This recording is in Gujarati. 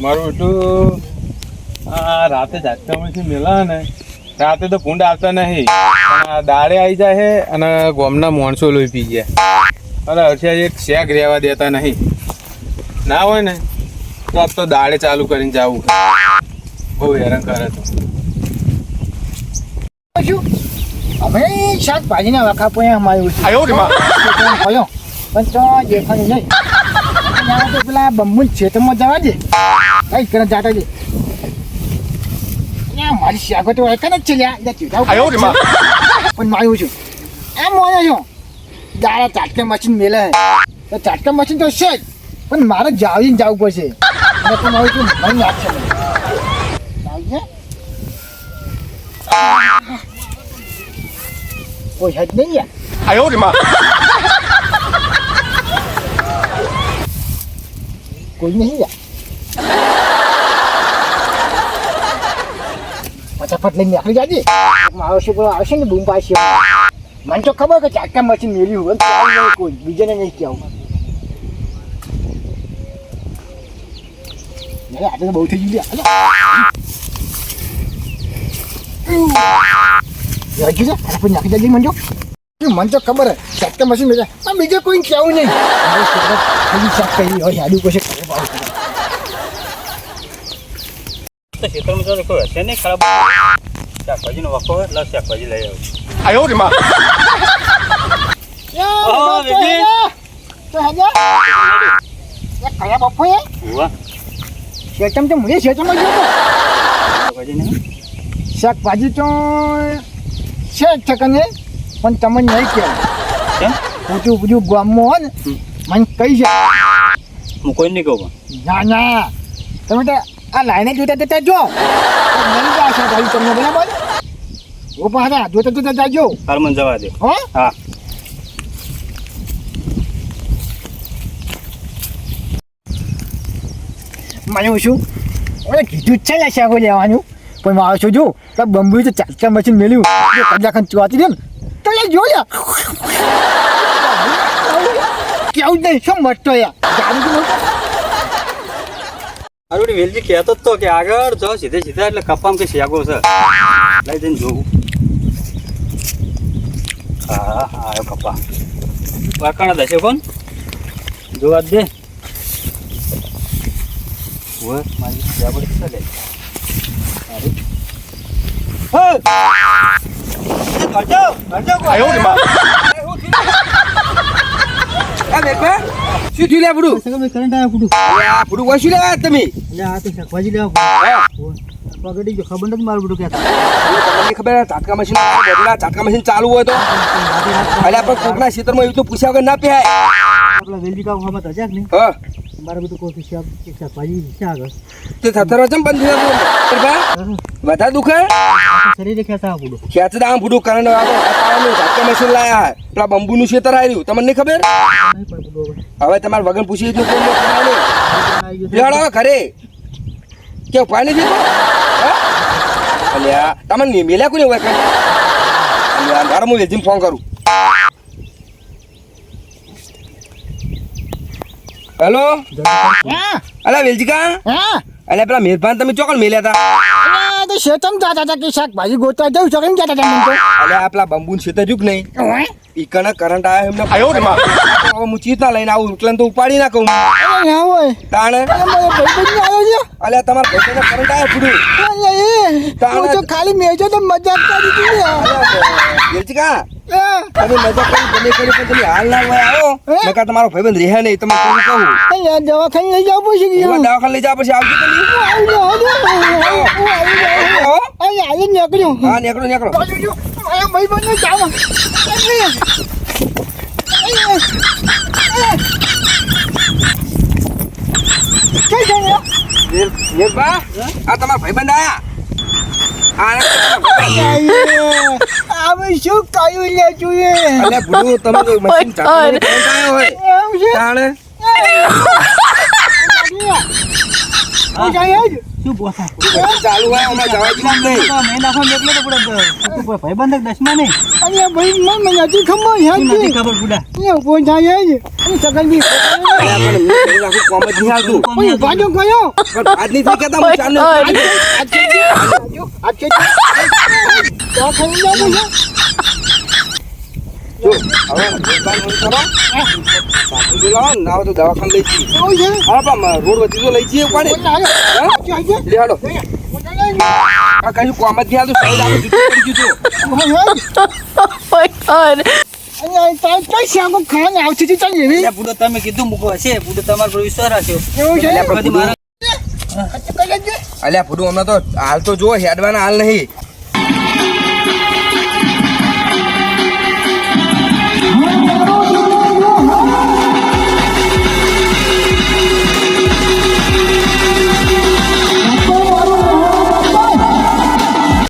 મારું એટલું રાતે ઝાટકામાંથી મેલા ને રાતે તો ભૂંડ આવતા નહીં પણ દાડે આવી જાય છે અને ગોમના માણસો લોહી પી ગયા. અરે હર્ષિયા એક શેક રહેવા દેતા નહીં. ના હોય ને તો આપ તો દાડે ચાલુ કરીને જવું. બહુ હેરાન કરે તો હવે શાકભાજીના વખા પોયા માર્યું છે પણ તો દેખાનું નહીં. તો પેલા બંબુ ખેતરમાં જવા દે કઈ કરે જાતા દે. મારી શાકો તો એક જ છે પણ માર્યું છું આમ મોયા છો દાડા ચાટકા મશીન મેલે તો ચાટકા મશીન તો છે જ પણ મારે જાવીને જવું પડશે. મારું છું મન યાદ છે કોઈ હદ નહીં યાર. કોઈ નહીં યાર. ફટાફટ લઈને નીકળી જાજે. આવશે પેલો આવશે ને બૂમ પાછી. મને તો ખબર કે ચાટકા મશીન મેળ્યું હોય નહીં કોઈ બીજાને નહીં કહેવું. આજે બહુ થઈ ગયું. નાખી જજે મને મને તો ખબર ચાટકા મશીન મેળ્યા પણ બીજે કોઈ કહેવું નહીં. શાક કરી હોય આડું કશે ખેતરમાં તો કોઈ હશે નહીં ખરાબ. શાકભાજીનો વખો હોય એટલે શાકભાજી લઈ આવું. કયા બપો શેચમ તો મુજે શેચમાં ગયો શાકભાજી તો છે જ છકને પણ તમને નહીં કહેવું. પૂછું પૂછું ગામમાં હોય ને મને કહી છે. હું કોઈ નહીં કહું. ના તમે તો આ લાઈને જોતા જો મળી જશે ભાઈ તમને બરાબર. ઓ પાછા જોતા જાજો. હાલ મને જવા દે. હા મને શું ઓલે કીધું જ છે ને શાકો લેવાનું પણ મારો છું જો તો બંબુ તો ચાટકા મશીન મેલ્યું કલાક ચોતી દે ને તો લે જો યાર કેવું જ નહીં શું મસ્તો યાર. અરે વેલજી કહેતો જ તો કે આગળ જો સીધે સીધા એટલે કપામ કે શેગો છે લઈ જઈને જોવું. હા આવ્યો કપા વાકાણા દશે કોણ જોવા દે. મારી ચાલે ચાટકા મશીન ચાલુ હોય તો કોકના ક્ષેત્રમાં એવું તો પૂછ્યા વગર ના પીહાય. વેલજી કામ ખાવા તો જાક નહીં મારે બધું કોઈ શાકભાજી છે આગળ તે થતરો ચમ બંધ થયો વધારે દુખે શરીરે ખેંચા પૂડું ખેંચતા આમ પૂડું કારણ ઝાટકા મશીન લાયા પેલા બંબુનું ખેતર આવ્યું તમને નહીં ખબર. હવે તમારે વગર પૂછી ઘરે કેવું પાણી દીધું અલ્યા તમને મેલ્યા કોને હોય મારે હું વેલજીને ફોન કરું. હેલો અલા વેલજીકા અલ્યા પેલા મેરભાન તમે ચોકડ મેલ્યા હતા તો શેતમ જાતા હતા કે શાકભાજી ગોતવા જવું છો કેમ જતા હતા મને તો. અલ્યા પેલા બંબુન ખેતર જુક નહીં ઈકને કરંટ આવ્યો એમને હું ચીતના લઈને આવું એટલે તો ઉપાડી ના કહું ના હોય તાણે અલ્યા તમારા ભાઈને કરંટ આવ્યો પૂરું તો ખાલી મેજો તો મજાક કરી દીધી વેલજીકા તમે મજા કરી પણ તમે હાલ ના હોય આવો નકા તમારો ભાઈબંધ રહે નહીં તમે કોણ કહું દવાખાને લઈ જાવ પછી દવાખાને લઈ જાવ પછી આવજો નીકળ્યું હા નીકળો ભાઈ બંને જાવ આ તમારા ભાઈબંધ આયા શું કયું લે જોઈએ તમે મશીન ચાલુ હોય તાણે શું બોસા ચાલુ હોય અમારે જવા જ નહીં મેં નાખો એટલે તો પૂરા ભાઈબંધ દસમા નહીં અને ભાઈ મને નથી ખબર યાર ખબર પૂડા એ ઉભો થાય હું સગનજી અલ્યા પણ હું કરી નાખું કોમ જ નહીં આવતું કોઈ ઉભા જો ગયો પણ આજ નહીં થઈ કેતા હું ચાલ તો ખાઈ લો બોલો જો હવે દુકાન બંધ કરો સાચું બોલાવો ને ના હોય તો દવાખાને લઈ જઈએ કેવું છે હા પણ રોડ વચ્ચે તો લઈ જઈએ પાડે બોલ ના આવ્યો લે હાલો આ કઈ કોમ જ નહીં આવતું સાઈડ આપણે જૂતું પડી ગયું અહીંયા તાર કઈ શાકો ખાને આવશે છે ચાલ એવી એટલે બુડો તમે કીધું મૂકો હશે બુડો તમારા પર વિશ્વાસ રાખ્યો કેવું છે બધી મારા કઈ જજે અલ્યા ફૂડું હમણાં તો હાલ તો જો હેડવાના હાલ નહીં